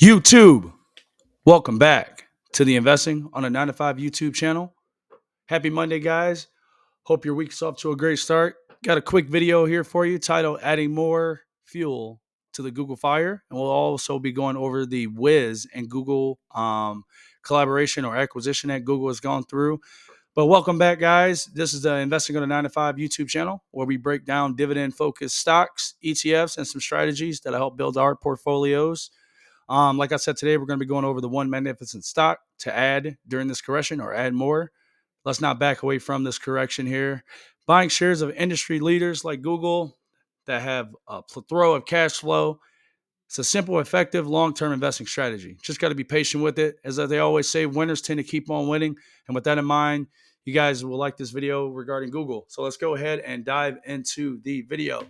YouTube, welcome back to the Investing on a 9 to 5 YouTube channel. Happy Monday, guys. Hope your week's off to a great start. Got a quick video here for you titled Adding More Fuel to the Google Fire. And we'll also be going over the Wiz and Google collaboration or acquisition that Google has gone through. But welcome back, guys. This is the Investing on a 9 to 5 YouTube channel where we break down dividend focused stocks, ETFs, and some strategies that help build our portfolios. Like I said, today we're going to be going over the one magnificent stock to add during this correction or add more. Let's not back away from this correction here. Buying shares of industry leaders like Google that have a plethora of cash flow. It's a simple, effective, long-term investing strategy. Just got to be patient with it. As they always say, winners tend to keep on winning. And with that in mind, you guys will like this video regarding Google. So let's go ahead and dive into the video.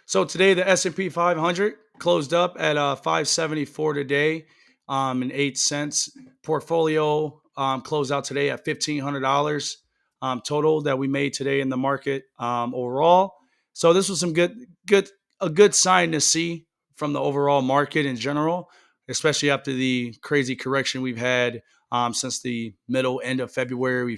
So today the S&P 500 closed up at 574 today, and 8 cents. Portfolio closed out today at $1,500 total that we made today in the market overall. So this was some a good sign to see from the overall market in general, especially after the crazy correction we've had since the end of February.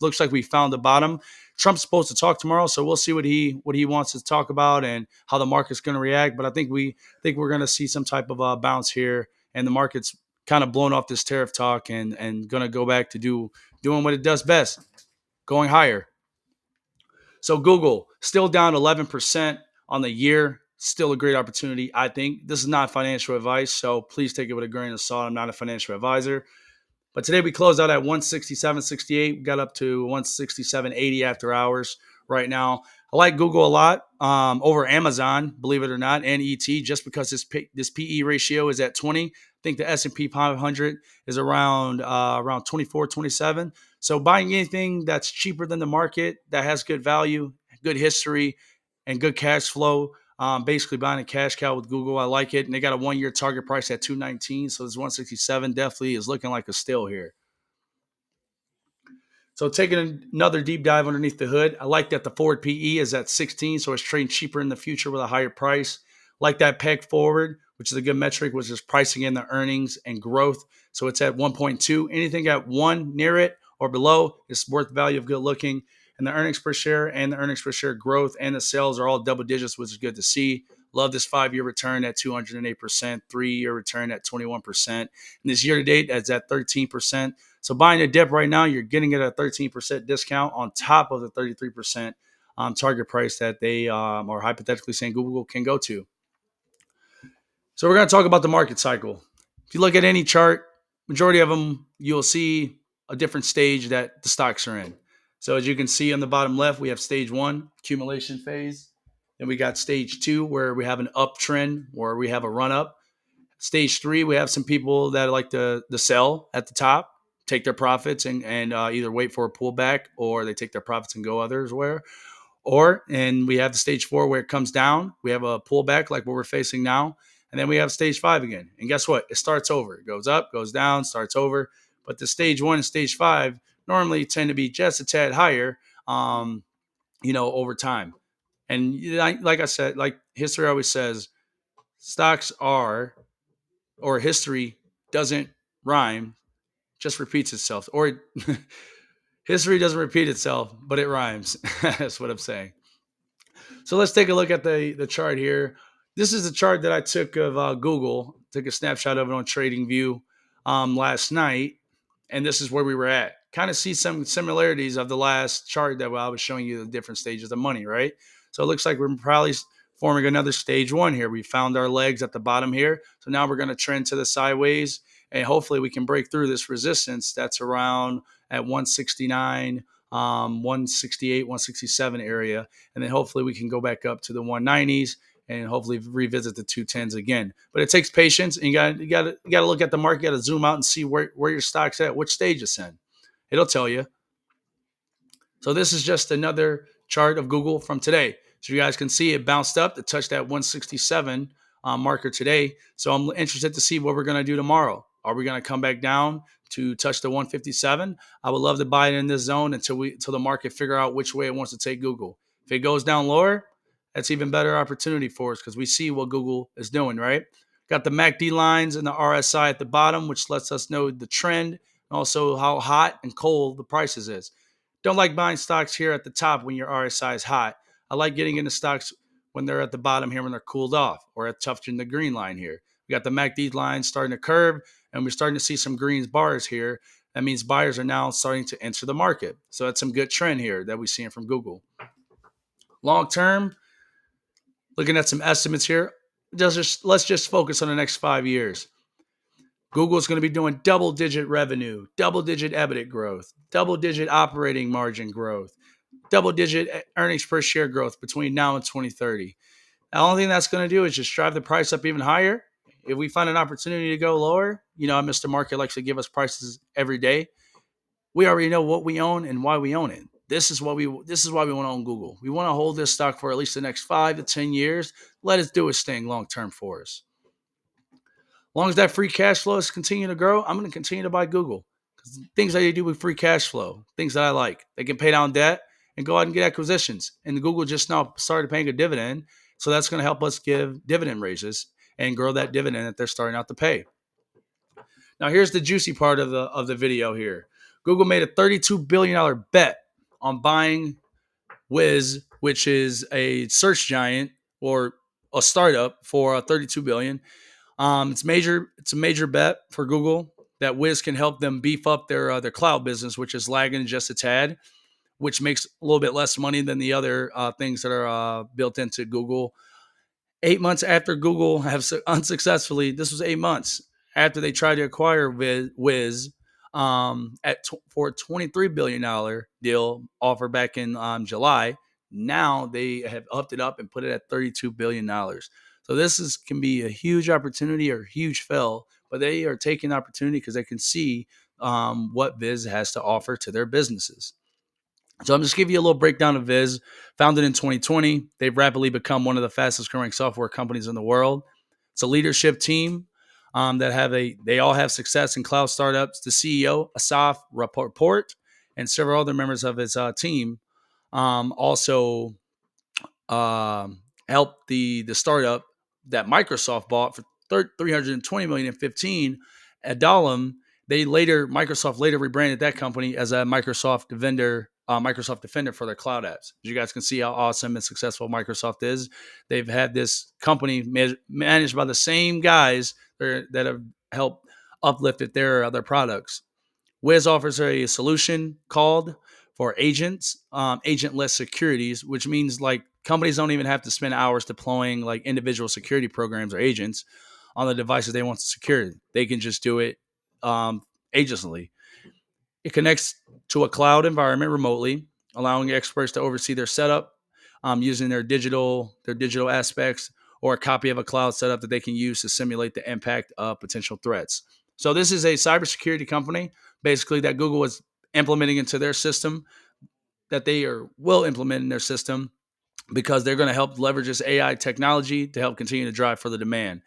Looks like we found the bottom. Trump's supposed to talk tomorrow, so we'll see what he wants to talk about and how the market's going to react. But I think we're going to see some type of bounce here, and the market's kind of blown off this tariff talk and going to go back to doing what it does best, going higher. So Google still down 11% on the year. Still a great opportunity, I think. This is not financial advice, so please take it with a grain of salt. I'm not a financial advisor. But today we closed out at 167.68. We got up to 167.80 after hours right now. I like Google a lot over Amazon, believe it or not, and ET, just because this PE ratio is at 20. I think the S&P 500 is around 24, 27. So buying anything that's cheaper than the market, that has good value, good history, and good cash flow. Basically buying a cash cow with Google. I like it. And they got a 1-year target price at 219. So this 167 definitely is looking like a steal here. So taking another deep dive underneath the hood, I like that the forward PE is at 16. So it's trading cheaper in the future with a higher price. Like that peg forward, which is a good metric, which is pricing in the earnings and growth. So it's at 1.2. Anything at 1 near it or below is worth value of good looking. And the earnings per share and the earnings per share growth and the sales are all double digits, which is good to see. Love this 5-year return at 208%, 3-year return at 21%. And this year to date, that's at 13%. So buying a dip right now, you're getting it at a 13% discount on top of the 33% target price that they are hypothetically saying Google can go to. So we're going to talk about the market cycle. If you look at any chart, majority of them, you'll see a different stage that the stocks are in. So as you can see on the bottom left, we have stage 1, accumulation phase. Then we got stage 2, where we have an uptrend, where we have a run up. Stage 3, we have some people that like to sell at the top, take their profits and either wait for a pullback, or they take their profits and go others where. And we have the stage 4 where it comes down. We have a pullback like what we're facing now. And then we have stage 5 again. And guess what? It starts over. It goes up, goes down, starts over. But the stage 1 and stage 5 normally tend to be just a tad higher, over time. And like I said, like history always says, stocks are, or history doesn't rhyme, just repeats itself. Or history doesn't repeat itself, but it rhymes. That's what I'm saying. So let's take a look at the chart here. This is a chart that I took of Google, took a snapshot of it on TradingView last night. And this is where we were at. Kind of see some similarities of the last chart that I was showing you, the different stages of money, right? So it looks like we're probably forming another stage 1 here. We found our legs at the bottom here. So now we're going to trend to the sideways, and hopefully we can break through this resistance that's around at 169, 168, 167 area. And then hopefully we can go back up to the 190s and hopefully revisit the 210s again. But it takes patience, and you got to look at the market, you got to zoom out and see where your stock's at, which stage it's in. It'll tell you. So this is just another chart of Google from today. So you guys can see it bounced up to touch that 167 marker today. So I'm interested to see what we're going to do tomorrow. Are we going to come back down to touch the 157? I would love to buy it in this zone until the market figure out which way it wants to take Google. If it goes down lower, that's even better opportunity for us because we see what Google is doing, right? Got the MACD lines and the RSI at the bottom, which lets us know the trend and also how hot and cold the prices is. Don't like buying stocks here at the top when your RSI is hot. I like getting into stocks when they're at the bottom here when they're cooled off or at touching the green line here. We got the MACD line starting to curve, and we're starting to see some green bars here. That means buyers are now starting to enter the market. So that's some good trend here that we're seeing from Google. Long term, looking at some estimates here, let's just focus on the next 5 years. Google is going to be doing double-digit revenue, double-digit EBITDA growth, double-digit operating margin growth, double-digit earnings per share growth between now and 2030. The only thing that's going to do is just drive the price up even higher. If we find an opportunity to go lower, Mr. Market likes to give us prices every day. We already know what we own and why we own it. This is why we want to own Google. We want to hold this stock for at least the next 5 to 10 years. Let it do its thing long term for us. As long as that free cash flow is continuing to grow, I'm going to continue to buy Google. Because things that you do with free cash flow, things that I like, they can pay down debt and go out and get acquisitions. And Google just now started paying a dividend, so that's going to help us give dividend raises and grow that dividend that they're starting out to pay. Now, here's the juicy part of the video here. Google made a $32 billion bet on buying Wiz, which is a search giant or a startup for $32 billion. It's a major bet for Google that Wiz can help them beef up their cloud business, which is lagging just a tad, which makes a little bit less money than the other things that are built into Google. 8 months after Google have unsuccessfully, this was 8 months after they tried to acquire Wiz for a $23 billion deal offer back in July. Now they have upped it up and put it at $32 billion. So can be a huge opportunity or huge fail, but they are taking opportunity because they can see what Viz has to offer to their businesses. So I'm just giving you a little breakdown of Viz. Founded in 2020, they've rapidly become one of the fastest growing software companies in the world. It's a leadership team they all have success in cloud startups. The CEO, Asaf Rapport, and several other members of his team also helped the startup that Microsoft bought for $320 million in 15. Adalem, Microsoft later rebranded that company as a Microsoft Defender for their cloud apps. As you guys can see how awesome and successful Microsoft is. They've had this company managed by the same guys that have helped uplifted their products. Wiz offers a solution called for agents, agentless securities, which means like companies don't even have to spend hours deploying like individual security programs or agents on the devices they want to secure. They can just do it agently. It connects to a cloud environment remotely, allowing experts to oversee their setup using their digital aspects or a copy of a cloud setup that they can use to simulate the impact of potential threats. So this is a cybersecurity company, basically, that Google is implementing into their system, that will implement in their system, because they're going to help leverage this AI technology to help continue to drive further demand.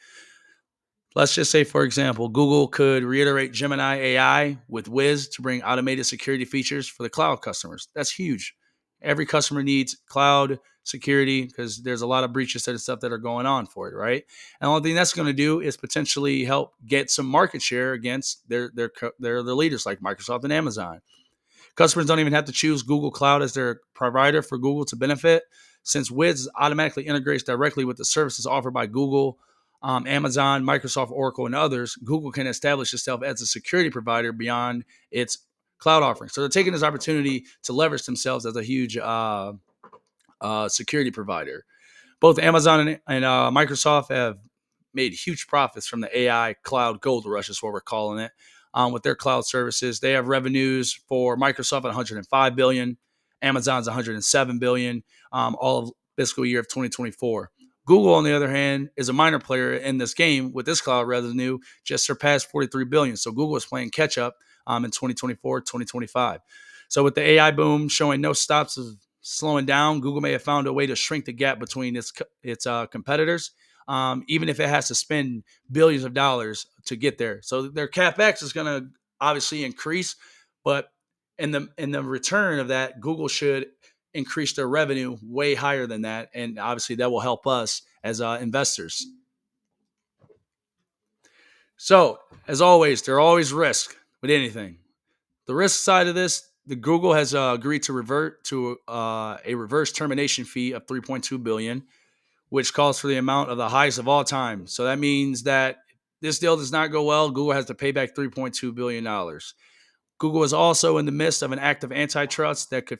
Let's just say, for example, Google could reiterate Gemini AI with Wiz to bring automated security features for the cloud customers. That's huge. Every customer needs cloud security because there's a lot of breaches and stuff that are going on for it, right? And the only thing that's going to do is potentially help get some market share against their leaders like Microsoft and Amazon. Customers don't even have to choose Google Cloud as their provider for Google to benefit, since Wiz automatically integrates directly with the services offered by Google, Amazon, Microsoft, Oracle, and others. Google can establish itself as a security provider beyond its cloud offering. So they're taking this opportunity to leverage themselves as a huge security provider. Both Amazon and Microsoft have made huge profits from the AI cloud gold rush, is what we're calling it, with their cloud services. They have revenues for Microsoft at 105 billion, Amazon's 107 billion, all of fiscal year of 2024. Google, on the other hand, is a minor player in this game with this cloud revenue just surpassed 43 billion. So Google is playing catch up in 2024, 2025. So with the AI boom showing no stops of slowing down, Google may have found a way to shrink the gap between its competitors, even if it has to spend billions of dollars to get there. So their capex is going to obviously increase, but in the return of that, Google should increase their revenue way higher than that, and obviously that will help us as investors. So, as always, there are always risks with anything. The risk side of this, the Google has agreed to revert to a reverse termination fee of 3.2 billion, which calls for the amount of the highest of all time. So that means that this deal does not go well. Google has to pay back $3.2 billion. Google is also in the midst of an active antitrust that could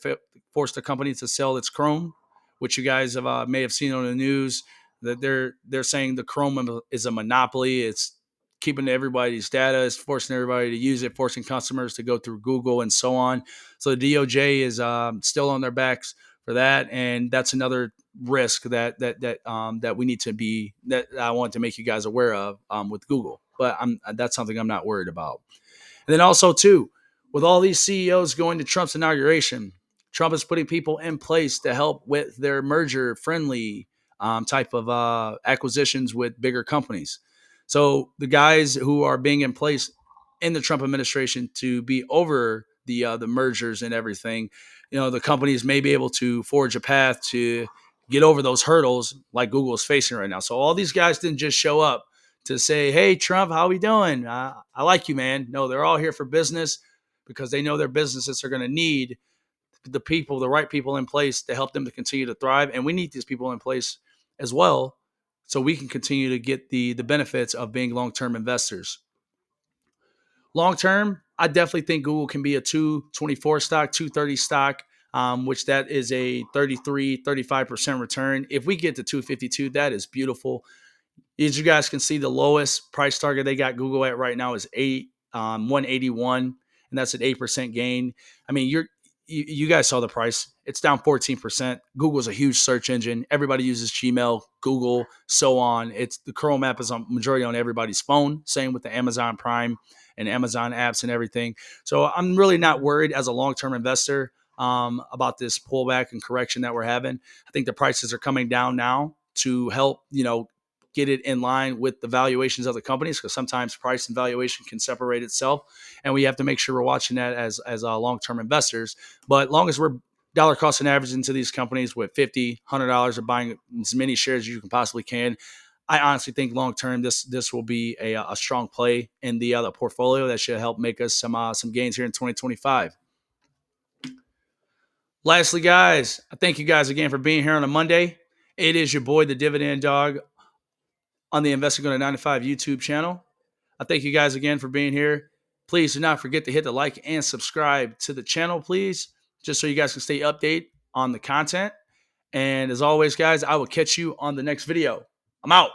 force the company to sell its Chrome, which you guys may have seen on the news. That they're saying the Chrome is a monopoly. It's keeping everybody's data, it's forcing everybody to use it, forcing customers to go through Google and so on. So the DOJ is still on their backs for that, and that's another risk that we need to be that I want to make you guys aware of with Google. But that's something I'm not worried about. And then also too, with all these CEOs going to Trump's inauguration, Trump is putting people in place to help with their merger friendly type of acquisitions with bigger companies. So the guys who are being in place in the Trump administration to be over the mergers and everything, the companies may be able to forge a path to get over those hurdles like Google is facing right now. So all these guys didn't just show up to say, "Hey, Trump, how we doing? I like you, man." No, they're all here for business because they know their businesses are going to need the right people in place to help them to continue to thrive, and we need these people in place as well, so we can continue to get the benefits of being long term investors. Long term, I definitely think Google can be a 224 stock, 230 stock, which that is a 35% return. If we get to 252, that is beautiful. As you guys can see, the lowest price target they got Google at right now is 181, and that's an 8% gain. I mean, you guys saw the price; it's down 14%. Google's a huge search engine. Everybody uses Gmail, Google, so on. It's the Chrome app is on majority on everybody's phone. Same with the Amazon Prime and Amazon apps and everything. So I'm really not worried as a long term investor about this pullback and correction that we're having. I think the prices are coming down now to help get it in line with the valuations of the companies, because sometimes price and valuation can separate itself, and we have to make sure we're watching that as long-term investors. But long as we're dollar cost and average into these companies with $50, $100 of buying as many shares as you can possibly can, I honestly think long term this will be a strong play in the portfolio that should help make us some gains here in 2025. Lastly, guys, I thank you guys again for being here on a Monday. It is your boy, the Dividend Dog, on the Investing on a 9 to 5 YouTube channel. I thank you guys again for being here. Please do not forget to hit the like and subscribe to the channel, please, just so you guys can stay updated on the content. And as always, guys, I will catch you on the next video. I'm out.